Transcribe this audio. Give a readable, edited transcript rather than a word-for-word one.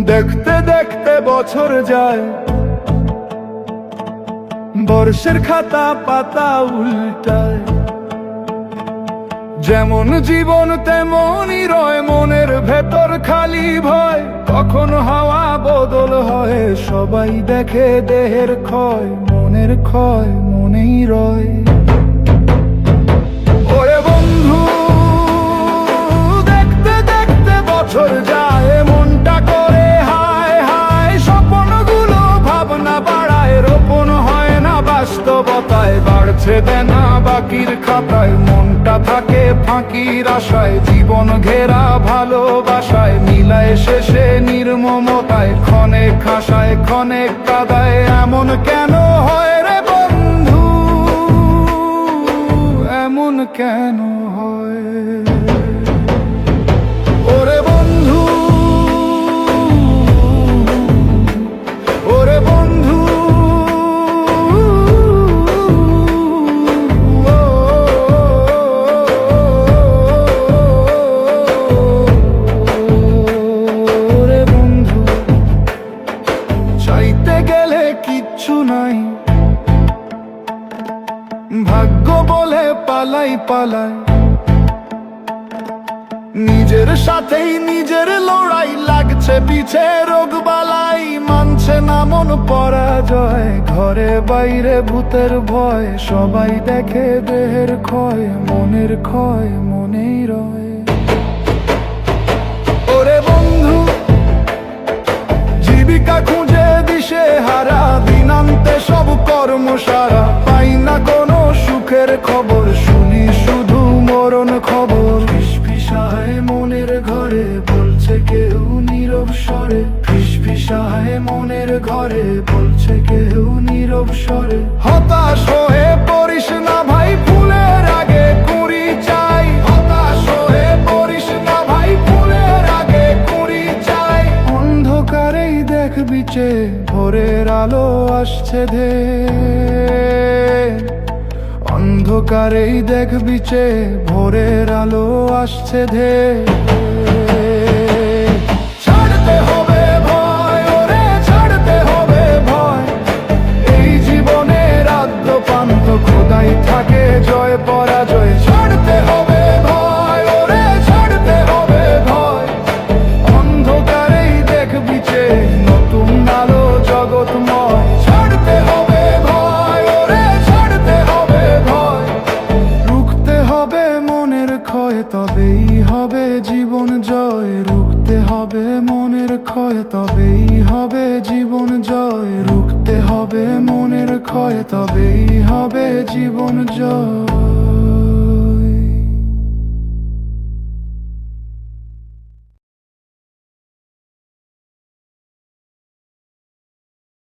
দেখতে দেখতে বছর যায়, বর্ষের খাতা পাতা উল্টায়। যেমন জীবন তেমনই রয়, মনের ভেতর খালি ভয়। কখন হাওয়া বদল হয়, সবাই দেখে দেহের ক্ষয়। মনের ক্ষয় মনেই রয়। ওরে বন্ধু, দেখতে দেখতে বছর যায়, মনটা করে হায় হায়। স্বপ্নগুলো ভাবনা বাড়ায়, রোপণ হয় না বাস্তবতায়। বাড়ছে দেনা বাকির খাতায়, মনটা থাকে ফাঁকির আশায়। জীবন ঘেরা ভালোবাসায়, মিলায় শেষে নির্মমতায়। ক্ষণে খাসায় ক্ষণে কাদায়, এমন কেন হয় রে বন্ধু, এমন কেন হয়? ওরে বন্ধু, ওরে বন্ধু, ওরে বন্ধু, চাইতে গেলে কিচ্ছু নাই, ভাগ্য বলে পালাই পালাই। নিজের সাথেই নিজের লড়াই, লাগছে পিছে রোগ বালাই। মানছে না মন পরাজয়, ঘরে বাইরে ভূতের ভয়। সবাই দেখে দেহের ক্ষয়, মনের ক্ষয় মনেই রয়। ওরে বন্ধু, জীবিকা খুঁজে দিশে হারা, দিনান্তে সব কর্ম সারা। পাই না কোনো সুখের খবর, শুনি শুধু মরণ খবর। ফিসফিসায় মনের ঘরে, বলছে কেউ নীরব স্বরে। ফিসফিসায় মনের ঘরে, বলছে কেউ নীরব স্বরে। হতাশ হয়ে পড়িস না ভাই, ফুলের আগে কুঁড়ি চাই। হতাশ হয়ে পড়িস না ভাই, ফুলের আগে কুঁড়ি চাই। অন্ধকারেই দেখবি চে, ভোরের আলো আসছে ধে। অন্ধকারেই দেখবি চে, ভোরের আলো আসছে ধে। ছাড়তে হবে ভয়, ওরে ছাড়তে হবে ভয়। এই জীবনের আদ্যপান্ত খোদাই থাকে জয় পরাজয়। ছাড়তে হবে ভয়, ওরে ছাড়তে হবে ভয়। অন্ধকারেই দেখবি চে, নতুন আলো জগৎময়। ছাড়তে হবে ভয়, ওরে ছাড়তে হবে ভয়। রুখতে হবে মনের ক্ষয়, তবেই হবে জীবন জয়। রুখতে হবে মনের ক্ষয়, তবেই হবে জীবন জয়। রুখতে হবে মনের ক্ষয়, তবেই হবে জীবন জয়।